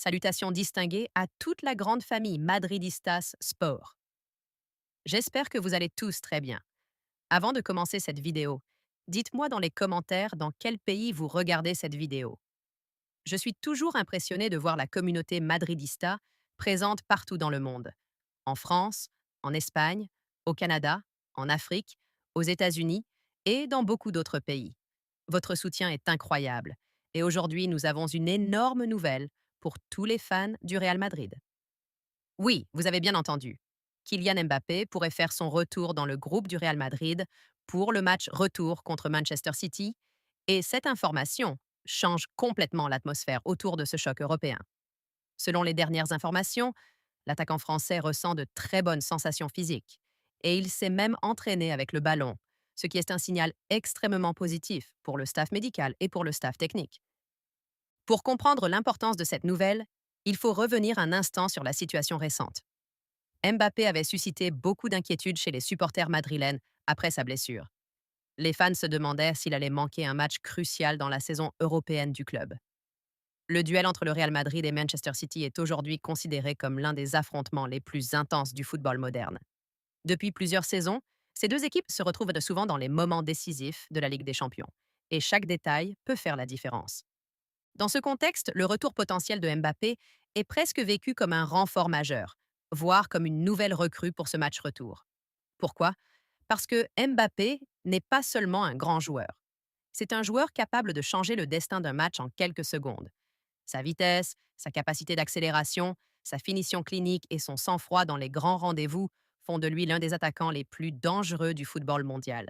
Salutations distinguées à toute la grande famille Madridistas Sport. J'espère que vous allez tous très bien. Avant de commencer cette vidéo, dites-moi dans les commentaires dans quel pays vous regardez cette vidéo. Je suis toujours impressionné de voir la communauté madridista présente partout dans le monde. En France, en Espagne, au Canada, en Afrique, aux États-Unis et dans beaucoup d'autres pays. Votre soutien est incroyable. Et aujourd'hui, nous avons une énorme nouvelle pour tous les fans du Real Madrid. Oui, vous avez bien entendu. Kylian Mbappé pourrait faire son retour dans le groupe du Real Madrid pour le match retour contre Manchester City, et cette information change complètement l'atmosphère autour de ce choc européen. Selon les dernières informations, l'attaquant français ressent de très bonnes sensations physiques, et il s'est même entraîné avec le ballon, ce qui est un signal extrêmement positif pour le staff médical et pour le staff technique. Pour comprendre l'importance de cette nouvelle, il faut revenir un instant sur la situation récente. Mbappé avait suscité beaucoup d'inquiétudes chez les supporters madrilènes après sa blessure. Les fans se demandaient s'il allait manquer un match crucial dans la saison européenne du club. Le duel entre le Real Madrid et Manchester City est aujourd'hui considéré comme l'un des affrontements les plus intenses du football moderne. Depuis plusieurs saisons, ces deux équipes se retrouvent de souvent dans les moments décisifs de la Ligue des Champions, et chaque détail peut faire la différence. Dans ce contexte, le retour potentiel de Mbappé est presque vécu comme un renfort majeur, voire comme une nouvelle recrue pour ce match retour. Pourquoi? Parce que Mbappé n'est pas seulement un grand joueur. C'est un joueur capable de changer le destin d'un match en quelques secondes. Sa vitesse, sa capacité d'accélération, sa finition clinique et son sang-froid dans les grands rendez-vous font de lui l'un des attaquants les plus dangereux du football mondial.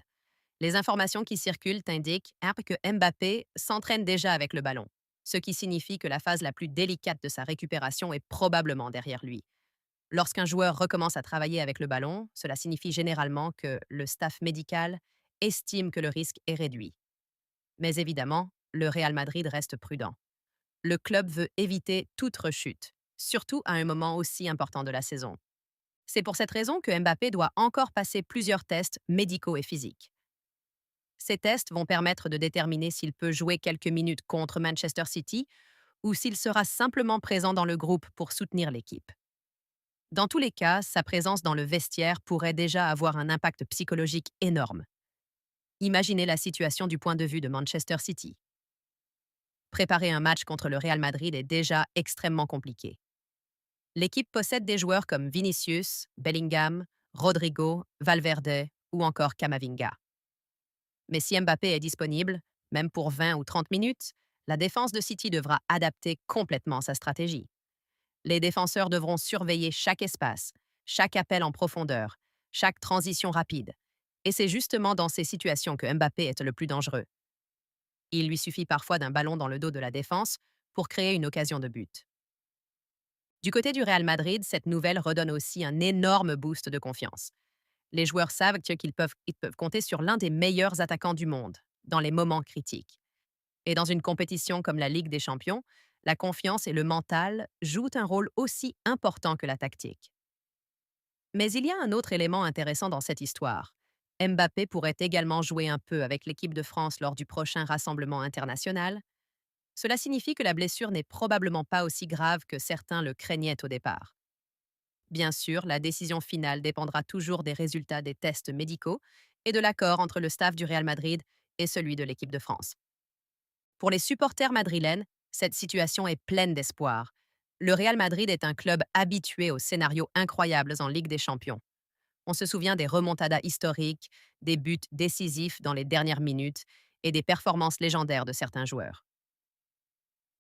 Les informations qui circulent indiquent que Mbappé s'entraîne déjà avec le ballon, ce qui signifie que la phase la plus délicate de sa récupération est probablement derrière lui. Lorsqu'un joueur recommence à travailler avec le ballon, cela signifie généralement que le staff médical estime que le risque est réduit. Mais évidemment, le Real Madrid reste prudent. Le club veut éviter toute rechute, surtout à un moment aussi important de la saison. C'est pour cette raison que Mbappé doit encore passer plusieurs tests médicaux et physiques. Ces tests vont permettre de déterminer s'il peut jouer quelques minutes contre Manchester City ou s'il sera simplement présent dans le groupe pour soutenir l'équipe. Dans tous les cas, sa présence dans le vestiaire pourrait déjà avoir un impact psychologique énorme. Imaginez la situation du point de vue de Manchester City. Préparer un match contre le Real Madrid est déjà extrêmement compliqué. L'équipe possède des joueurs comme Vinicius, Bellingham, Rodrigo, Valverde ou encore Camavinga. Mais si Mbappé est disponible, même pour 20 ou 30 minutes, la défense de City devra adapter complètement sa stratégie. Les défenseurs devront surveiller chaque espace, chaque appel en profondeur, chaque transition rapide. Et c'est justement dans ces situations que Mbappé est le plus dangereux. Il lui suffit parfois d'un ballon dans le dos de la défense pour créer une occasion de but. Du côté du Real Madrid, cette nouvelle redonne aussi un énorme boost de confiance. Les joueurs savent qu'ils peuvent compter sur l'un des meilleurs attaquants du monde dans les moments critiques. Et dans une compétition comme la Ligue des Champions, la confiance et le mental jouent un rôle aussi important que la tactique. Mais il y a un autre élément intéressant dans cette histoire. Mbappé pourrait également jouer un peu avec l'équipe de France lors du prochain rassemblement international. Cela signifie que la blessure n'est probablement pas aussi grave que certains le craignaient au départ. Bien sûr, la décision finale dépendra toujours des résultats des tests médicaux et de l'accord entre le staff du Real Madrid et celui de l'équipe de France. Pour les supporters madrilènes, cette situation est pleine d'espoir. Le Real Madrid est un club habitué aux scénarios incroyables en Ligue des Champions. On se souvient des remontadas historiques, des buts décisifs dans les dernières minutes et des performances légendaires de certains joueurs.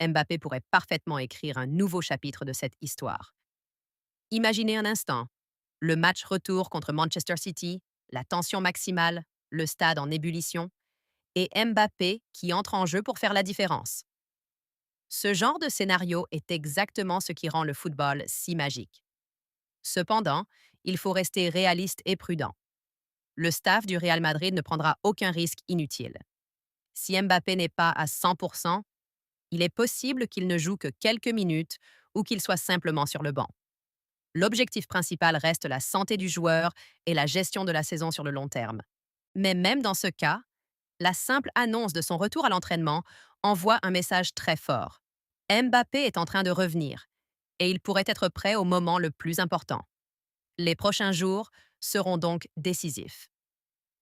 Mbappé pourrait parfaitement écrire un nouveau chapitre de cette histoire. Imaginez un instant, le match retour contre Manchester City, la tension maximale, le stade en ébullition, et Mbappé qui entre en jeu pour faire la différence. Ce genre de scénario est exactement ce qui rend le football si magique. Cependant, il faut rester réaliste et prudent. Le staff du Real Madrid ne prendra aucun risque inutile. Si Mbappé n'est pas à 100%, il est possible qu'il ne joue que quelques minutes ou qu'il soit simplement sur le banc. L'objectif principal reste la santé du joueur et la gestion de la saison sur le long terme. Mais même dans ce cas, la simple annonce de son retour à l'entraînement envoie un message très fort. Mbappé est en train de revenir et il pourrait être prêt au moment le plus important. Les prochains jours seront donc décisifs.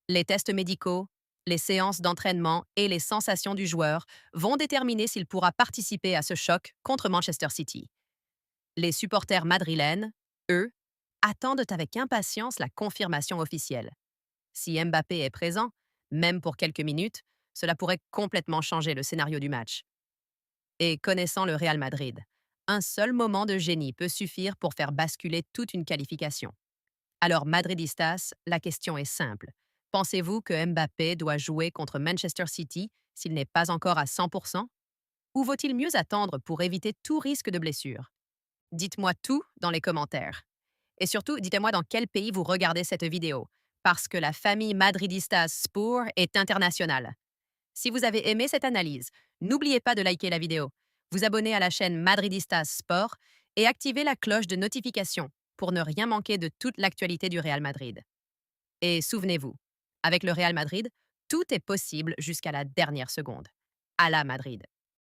Les tests médicaux, les séances d'entraînement et les sensations du joueur vont déterminer s'il pourra participer à ce choc contre Manchester City. Les supporters madrilènes, eux, attendent avec impatience la confirmation officielle. Si Mbappé est présent, même pour quelques minutes, cela pourrait complètement changer le scénario du match. Et connaissant le Real Madrid, un seul moment de génie peut suffire pour faire basculer toute une qualification. Alors, Madridistas, la question est simple. Pensez-vous que Mbappé doit jouer contre Manchester City s'il n'est pas encore à 100%? Ou vaut-il mieux attendre pour éviter tout risque de blessure? Dites-moi tout dans les commentaires. Et surtout, dites-moi dans quel pays vous regardez cette vidéo, parce que la famille Madridistas Sport est internationale. Si vous avez aimé cette analyse, n'oubliez pas de liker la vidéo, vous abonner à la chaîne Madridistas Sport et activer la cloche de notification pour ne rien manquer de toute l'actualité du Real Madrid. Et souvenez-vous, avec le Real Madrid, tout est possible jusqu'à la dernière seconde. À la Madrid.